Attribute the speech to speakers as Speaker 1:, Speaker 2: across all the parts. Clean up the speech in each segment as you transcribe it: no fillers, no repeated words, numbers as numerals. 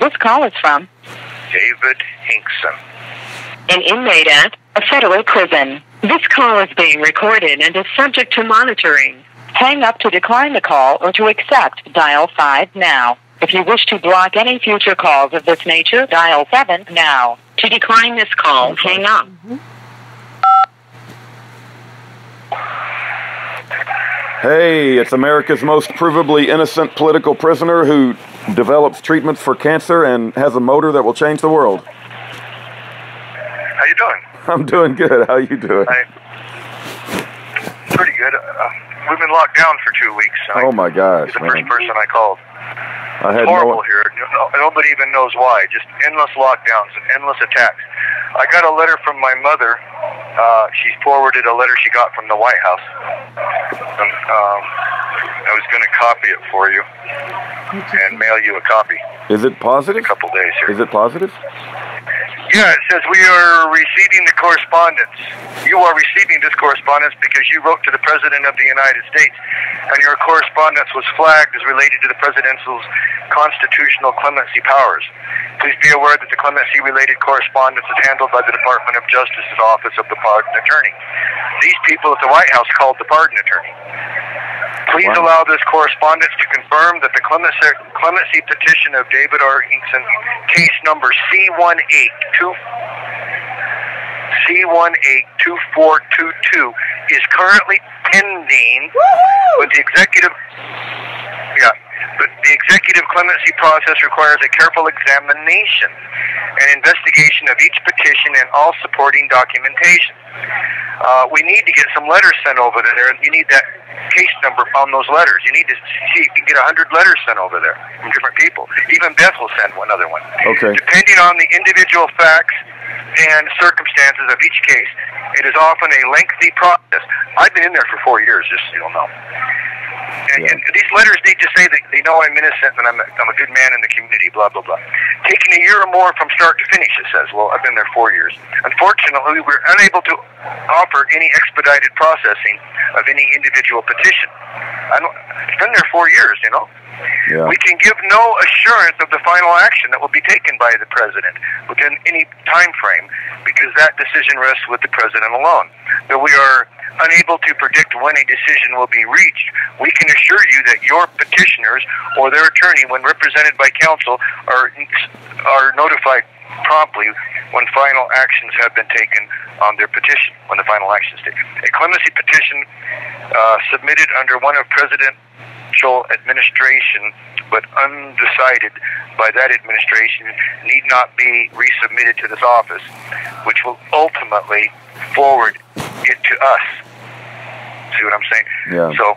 Speaker 1: This call is from
Speaker 2: David Hinkson,
Speaker 1: an inmate at a federal prison. This call is being recorded and is subject to monitoring. Hang up to decline the call or to accept, dial 5 now. If you wish to block any future calls of this nature, dial 7 now. To decline this call, hang up.
Speaker 3: Hey, it's America's most provably innocent political prisoner who develops treatments for cancer and has a motor that will change the world.
Speaker 2: how you doing?
Speaker 3: I'm doing good. How you doing?
Speaker 2: Pretty good. We've been locked down for 2 weeks.
Speaker 3: Oh my gosh,
Speaker 2: You're the first person I called.
Speaker 3: I had
Speaker 2: Horrible here. Nobody even knows why. Just endless lockdowns and endless attacks. I got a letter from my mother. She forwarded a letter she got from the White House. And, I was going to copy it for you and mail you a copy.
Speaker 3: Is it positive?
Speaker 2: In a couple days here.
Speaker 3: Is it positive?
Speaker 2: Yeah, it says we are receiving the correspondence. You are receiving this correspondence because you wrote to the President of the United States, and your correspondence was flagged as related to the President's constitutional clemency powers. Please be aware that the clemency-related correspondence is handled by the Department of Justice's Office of the Pardon Attorney. These people at the White House called the Pardon Attorney. Please allow this correspondence to confirm that the clemency petition of David R. Hinkson, case number C182422, is currently pending with the executive. But the executive clemency process requires a careful examination and investigation of each petition and all supporting documentation. We need to get some letters sent over there, and you need that case number on those letters. You need to see if you can get 100 letters sent over there from different people. Even Beth will send another one.
Speaker 3: Okay.
Speaker 2: Depending on the individual facts and circumstances of each case, it is often a lengthy process. I've been in there for 4 years, just so you'll know. And these letters need to say that they know I'm innocent and I'm a good man in the community, blah, blah, blah. Taking a year or more from start to finish, it says. Well, I've been there 4 years. Unfortunately, we're unable to offer any expedited processing of any individual petition. It's been there 4 years, you know.
Speaker 3: Yeah.
Speaker 2: We can give no assurance of the final action that will be taken by the President within any time frame because that decision rests with the President alone. Though we are unable to predict when a decision will be reached, we can assure you that your petitioners or their attorney, when represented by counsel, are notified promptly when final actions have been taken on their petition, when the final action is taken. A clemency petition submitted under one of presidential administration but undecided by that administration need not be resubmitted to this office, which will ultimately forward it to us. See what I'm saying?
Speaker 3: Yeah.
Speaker 2: So,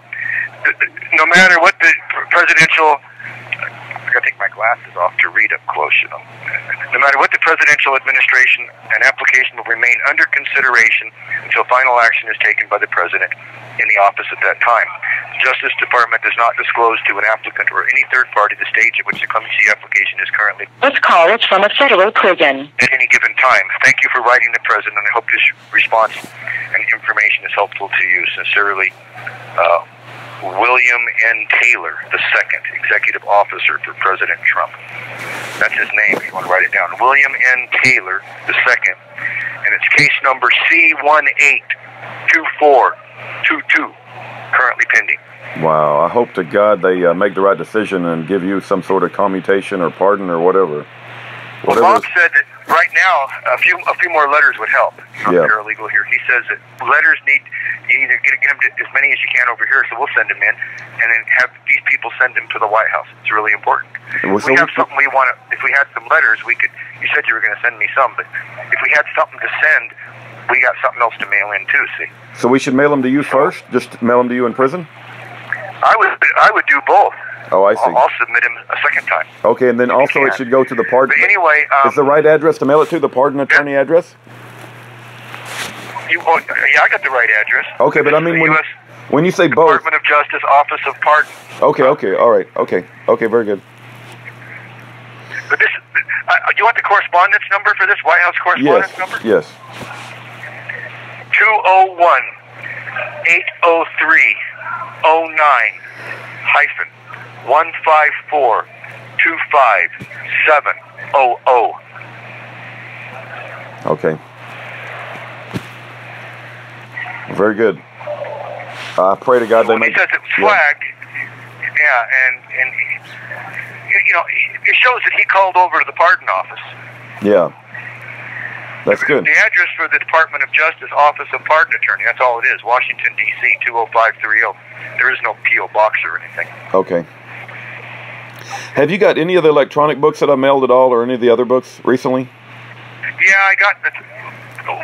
Speaker 2: no matter what the presidential, I gotta take my glasses off to read up close, you know. No matter what the presidential administration, an application will remain under consideration until final action is taken by the President in the office at that time. The Justice Department does not disclose to an applicant or any third party the stage at which the clemency application is currently.
Speaker 1: This call is from a federal prison.
Speaker 2: At any given time. Thank you for writing the President. I hope this response and information is helpful to you. Sincerely, William N. Taylor II, Executive Officer for President Trump. That's his name, if you want to write it down. William N. Taylor II, and it's case number C182422, currently pending.
Speaker 3: Wow. I hope to God they make the right decision and give you some sort of commutation or pardon or whatever.
Speaker 2: Well, Bob said that right now a few more letters would help. I'm
Speaker 3: Yeah.
Speaker 2: paralegal here. He says that letters you either get them to as many as you can over here, so we'll send them in, and then have these people send them to the White House. It's really important.
Speaker 3: Well,
Speaker 2: If we have something we want to, if we had some letters, we could. You said you were going to send me some, but if we had something to send, we got something else to mail in too. See.
Speaker 3: So we should mail them to you first? Just mail them to you in prison?
Speaker 2: I would do both.
Speaker 3: Oh, I see.
Speaker 2: I'll submit him a second time.
Speaker 3: Okay, and then also it should go to the pardon.
Speaker 2: But anyway,
Speaker 3: is the right address to mail it to the pardon attorney address?
Speaker 2: Yeah, I got the right address.
Speaker 3: Okay, but I mean when you say both.
Speaker 2: Department of Justice, Office of Pardon.
Speaker 3: Okay, all right, okay, very good.
Speaker 2: But this, you want the correspondence number for this White House correspondence number?
Speaker 3: Yes.
Speaker 2: 201-803-09-154-2 25700.
Speaker 3: Okay. Very good. I pray to God they make.
Speaker 2: He says it's flagged. Yeah, and you know, it shows that he called over to the pardon office.
Speaker 3: Yeah. That's good.
Speaker 2: The address for the Department of Justice Office of Pardon Attorney, that's all it is, Washington, D.C., 20530. There is no P.O. box or anything.
Speaker 3: Okay. Have you got any of the electronic books that I mailed at all, or any of the other books recently?
Speaker 2: Yeah, I got the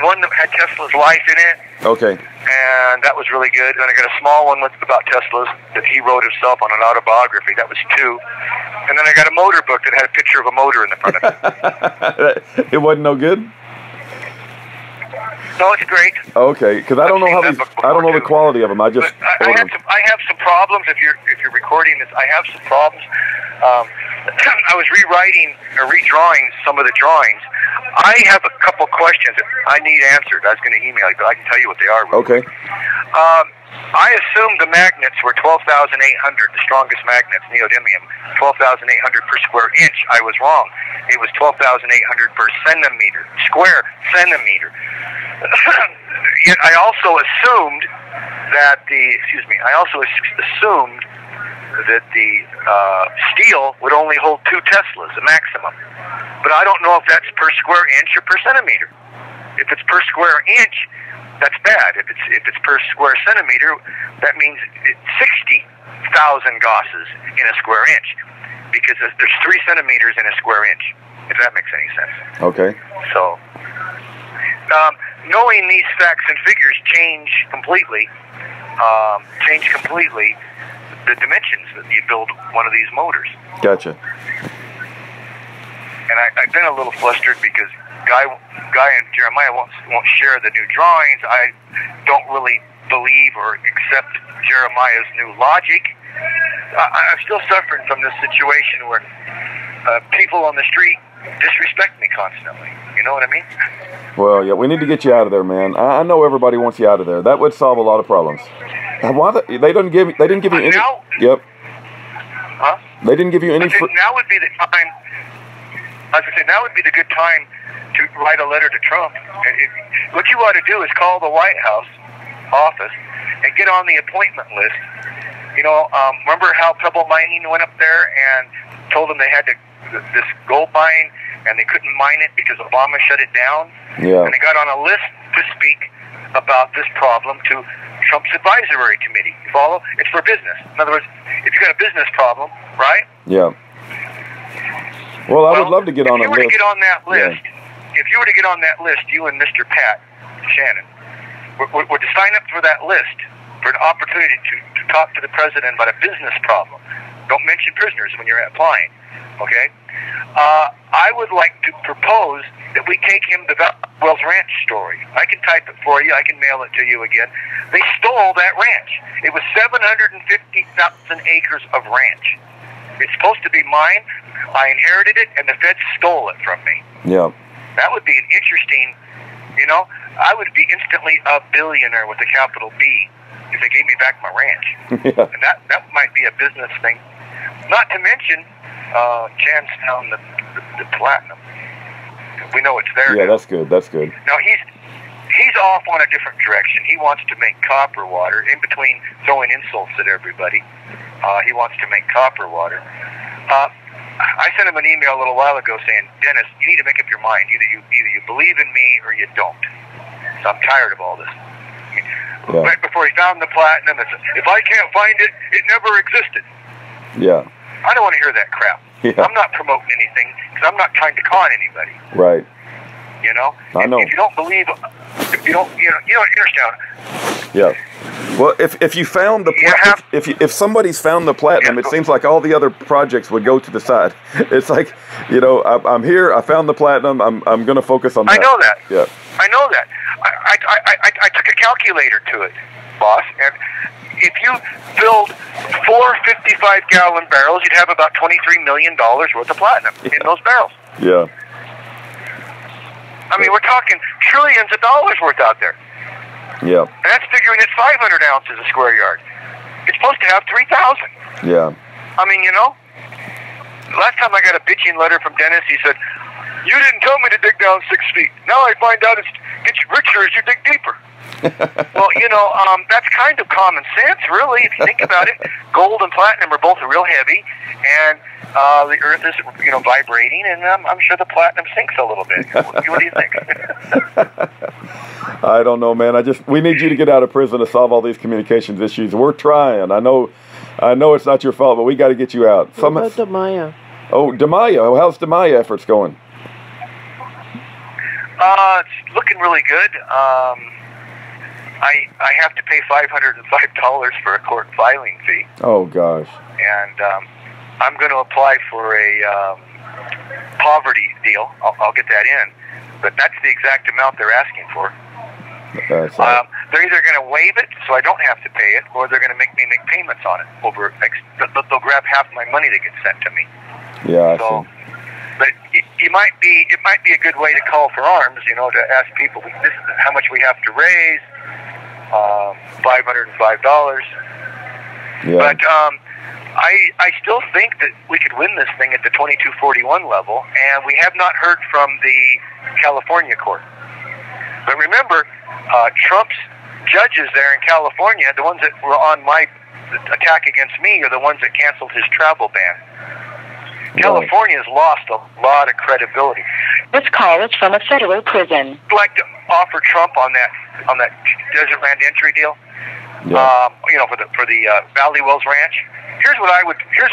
Speaker 2: one that had Tesla's life in it.
Speaker 3: Okay.
Speaker 2: And that was really good. And I got a small one with about Tesla's that he wrote himself on an autobiography. That was 2. And then I got a motor book that had a picture of a motor in the front of it.
Speaker 3: It wasn't no good?
Speaker 2: No, it's great.
Speaker 3: Okay, because I don't know how these. I don't know the quality of them. I just.
Speaker 2: I have some problems. If you're recording this, I have some problems. I was rewriting or redrawing some of the drawings. I have a couple questions that I need answered. I was going to email you, but I can tell you what they are.
Speaker 3: Okay.
Speaker 2: I assumed the magnets were 12,800, the strongest magnets, neodymium, 12,800 per square inch. I was wrong. It was 12,800 per centimeter, square centimeter. Yet I also assumed that that the steel would only hold 2 Teslas, the maximum. But I don't know if that's per square inch or per centimeter. If it's per square inch, that's bad. If it's per square centimeter, that means it's 60,000 Gauss in a square inch, because there's 3 centimeters in a square inch, if that makes any sense.
Speaker 3: Okay.
Speaker 2: So, knowing these facts and figures change completely the dimensions that you build one of these motors.
Speaker 3: Gotcha.
Speaker 2: And I've been a little flustered because Guy and Jeremiah won't share the new drawings. I don't really believe or accept Jeremiah's new logic. I'm still suffering from this situation where people on the street disrespect me constantly. You know what I mean?
Speaker 3: Well, yeah, we need to get you out of there, man. I know everybody wants you out of there. That would solve a lot of problems. Why they didn't give you any?
Speaker 2: Now,
Speaker 3: yep.
Speaker 2: Huh?
Speaker 3: They didn't give you any.
Speaker 2: Now would be the time. As I said, now would be the good time to write a letter to Trump. What you ought to do is call the White House office and get on the appointment list. You know, remember how Pebble Mining went up there and told them they had this gold mine and they couldn't mine it because Obama shut it down?
Speaker 3: Yeah.
Speaker 2: And they got on a list to speak about this problem to Trump's advisory committee. You follow? It's for business. In other words, if you got a business problem, right?
Speaker 3: Yeah. Well, I would love to get on a list.
Speaker 2: If you were to get on that list, if you were to get on that list, you and Mr. Pat Shannon were to sign up for that list for an opportunity to talk to the president about a business problem. Don't mention prisoners when you're applying, okay? I would like to propose that we take him to Wells Ranch story. I can type it for you. I can mail it to you again. They stole that ranch. It was 750,000 acres of ranch. It's supposed to be mine. I inherited it, and the feds stole it from me.
Speaker 3: Yeah.
Speaker 2: That would be an interesting, I would be instantly a billionaire with a capital B if they gave me back my ranch.
Speaker 3: Yeah.
Speaker 2: And that might be a business thing. Not to mention, Chan's found the platinum. We know it's there.
Speaker 3: Yeah,
Speaker 2: now.
Speaker 3: that's good. That's good.
Speaker 2: Now he's off on a different direction. He wants to make copper water. In between throwing insults at everybody, he wants to make copper water. I sent him an email a little while ago saying, Dennis, you need to make up your mind. Either you believe in me or you don't. So I'm tired of all this.
Speaker 3: Yeah.
Speaker 2: Right before he found the platinum, it said, if I can't find it, it never existed.
Speaker 3: Yeah.
Speaker 2: I don't want to hear that crap.
Speaker 3: Yeah.
Speaker 2: I'm not promoting anything because I'm not trying to con anybody.
Speaker 3: Right.
Speaker 2: You know?
Speaker 3: I know.
Speaker 2: If you don't believe, if you don't, you don't understand.
Speaker 3: Yeah. Well, if you found the if somebody's found the platinum, it seems like all the other projects would go to the side. It's like, I'm here. I found the platinum. I'm going to focus on that.
Speaker 2: I know that.
Speaker 3: Yeah.
Speaker 2: I know that. I took a calculator to it, boss, and if you filled 4 55-gallon barrels, you'd have about $23 million worth of platinum in those barrels.
Speaker 3: Yeah.
Speaker 2: I mean, we're talking trillions of dollars worth out there.
Speaker 3: Yeah.
Speaker 2: And that's figuring it's 500 ounces a square yard. It's supposed to have 3,000.
Speaker 3: Yeah.
Speaker 2: I mean, last time I got a bitching letter from Dennis, he said, "You didn't tell me to dig down 6 feet. Now I find out it gets richer as you dig deeper." Well, that's kind of common sense, really, if you think about it. Gold and platinum are both real heavy, and the Earth is, vibrating, and I'm sure the platinum sinks a little bit. What do you think?
Speaker 3: I don't know, man. We need you to get out of prison to solve all these communications issues. We're trying. I know it's not your fault, but we got to get you out.
Speaker 4: What about DeMaya?
Speaker 3: Oh, DeMaya. How's DeMaya efforts going?
Speaker 2: It's looking really good. I have to pay $505 for a court filing fee.
Speaker 3: Oh, gosh.
Speaker 2: And I'm going to apply for a poverty deal. I'll get that in. But that's the exact amount they're asking for. They're either going to waive it so I don't have to pay it, or they're going to make me make payments on it. They'll grab half my money that gets sent to me.
Speaker 3: Yeah, I see.
Speaker 2: But it might be a good way to call for arms, to ask people, this is how much we have to raise, $505.
Speaker 3: Yeah.
Speaker 2: But I still think that we could win this thing at the 2241 level, and we have not heard from the California court. But remember, Trump's judges there in California, the ones that were on my attack against me, are the ones that canceled his travel ban. California's lost a lot of credibility.
Speaker 1: This call is from a federal prison.
Speaker 2: I'd like to offer Trump on that desert land entry deal.
Speaker 3: Yeah.
Speaker 2: For the Valley Wells Ranch. Here's what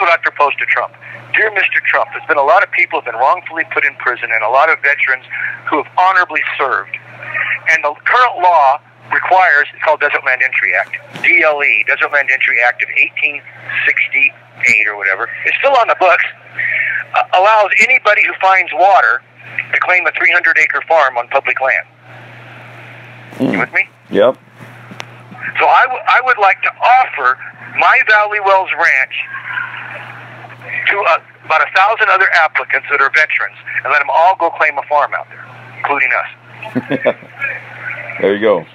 Speaker 2: I'd propose to Trump. Dear Mr. Trump, there's been a lot of people who have been wrongfully put in prison, and a lot of veterans who have honorably served. And the current law requires, it's called Desert Land Entry Act, DLE, Desert Land Entry Act of 1868 or whatever. It's still on the books. Allows anybody who finds water to claim a 300-acre farm on public land. You with me?
Speaker 3: Yep.
Speaker 2: So I would like to offer my Valley Wells Ranch to about 1,000 other applicants that are veterans, and let them all go claim a farm out there, including us.
Speaker 3: There you go.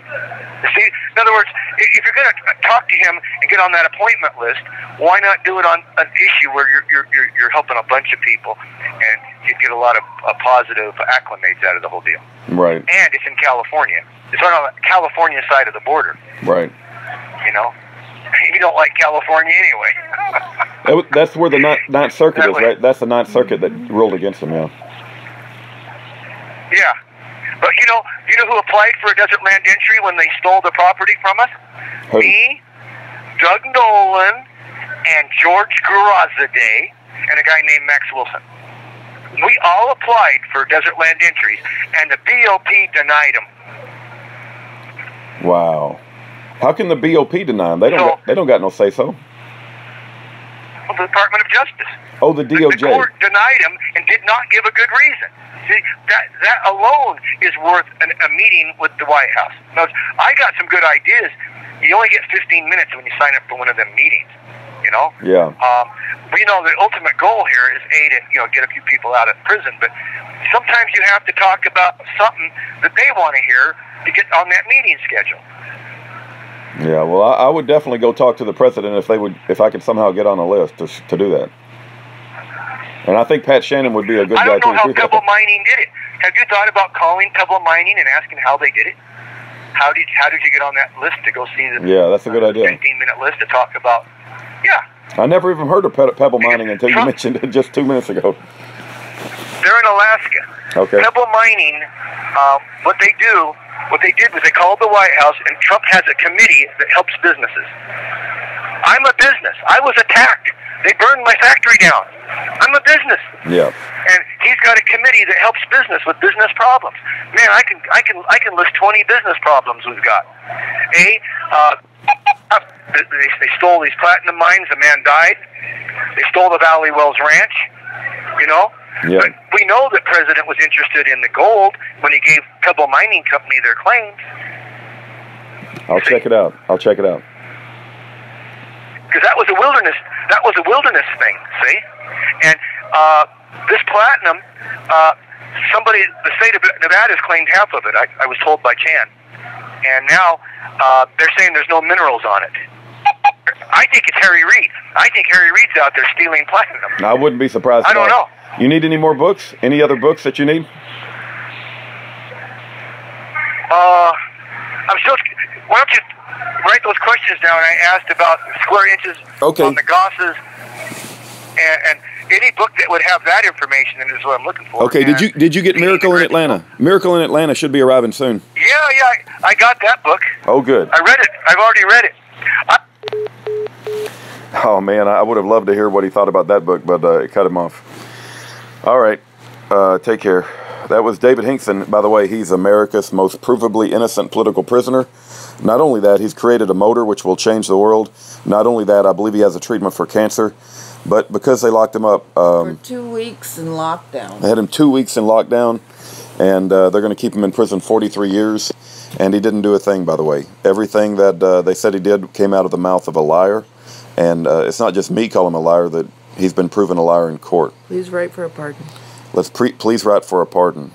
Speaker 2: See, in other words, if you're going to talk to him and get on that appointment list, why not do it on an issue where you're helping a bunch of people, and you'd get a lot of positive acclimates out of the whole deal.
Speaker 3: Right.
Speaker 2: And it's in California. It's on the California side of the border.
Speaker 3: Right.
Speaker 2: You don't like California anyway.
Speaker 3: That's where the Ninth Circuit is, right? That's the Ninth Circuit that ruled against him, yeah.
Speaker 2: Yeah. But you know who applied for a desert land entry when they stole the property from us?
Speaker 3: Who?
Speaker 2: Me, Doug Nolan, and George Garazade, and a guy named Max Wilson. We all applied for desert land entries, and the BOP denied them.
Speaker 3: Wow. How can the BOP deny them? They don't got no say so.
Speaker 2: Well, the Department of Justice.
Speaker 3: Oh, the DOJ.
Speaker 2: The court denied them and did not give a good reason. See, that alone is worth a meeting with the White House. Now, I got some good ideas. You only get 15 minutes when you sign up for one of them meetings.
Speaker 3: Yeah.
Speaker 2: We know the ultimate goal here is to get a few people out of prison, but sometimes you have to talk about something that they want to hear to get on that meeting schedule.
Speaker 3: Yeah, well, I would definitely go talk to the president if I could somehow get on a list to do that. And I think Pat Shannon would be a good guy to
Speaker 2: I don't know how Pebble Mining did it. Have you thought about calling Pebble Mining and asking how they did it? How did you get on that list to go see the?
Speaker 3: Yeah, that's a good idea.
Speaker 2: 15-minute list to talk about. Yeah.
Speaker 3: I never even heard of Pebble Mining until you mentioned it just 2 minutes ago.
Speaker 2: They're in Alaska.
Speaker 3: Okay.
Speaker 2: Pebble Mining, what they did was they called the White House, and Trump has a committee that helps businesses. I'm a business. I was attacked. They burned my factory down. I'm a business.
Speaker 3: Yeah.
Speaker 2: And he's got a committee that helps business with business problems. Man, I can list 20 business problems we've got. They stole these platinum mines. A man died. They stole the Valley Wells Ranch.
Speaker 3: Yeah.
Speaker 2: But we know that President was interested in the gold when he gave Pebble Mining Company their claims.
Speaker 3: I'll check it out.
Speaker 2: Because that was a wilderness. That was a wilderness thing. See, and this platinum, the state of Nevada has claimed half of it. I was told by Chan, and now they're saying there's no minerals on it. I think it's Harry Reid. I think Harry Reid's out there stealing platinum.
Speaker 3: I wouldn't be surprised.
Speaker 2: I don't know.
Speaker 3: You need any more books? Any other books that you need?
Speaker 2: I'm still. Why don't you write those questions down? I asked about square inches on the Gosses, and any book that would have that information in is what I'm looking for.
Speaker 3: Okay. Did you get Miracle in Atlanta? Miracle in Atlanta should be arriving soon.
Speaker 2: Yeah. I got that book.
Speaker 3: Oh, good.
Speaker 2: I read it. I've already read it.
Speaker 3: Oh man, I would have loved to hear what he thought about that book, but it cut him off. All right. Take care. That was David Hinkson. By the way, he's America's most provably innocent political prisoner. Not only that, he's created a motor which will change the world. Not only that, I believe he has a treatment for cancer. But because they locked him up...
Speaker 4: for 2 weeks in lockdown.
Speaker 3: They had him 2 weeks in lockdown, and they're going to keep him in prison 43 years. And he didn't do a thing, by the way. Everything that they said he did came out of the mouth of a liar. And it's not just me calling him a liar, that he's been proven a liar in court.
Speaker 4: Please write for a pardon.
Speaker 3: Please write for a pardon.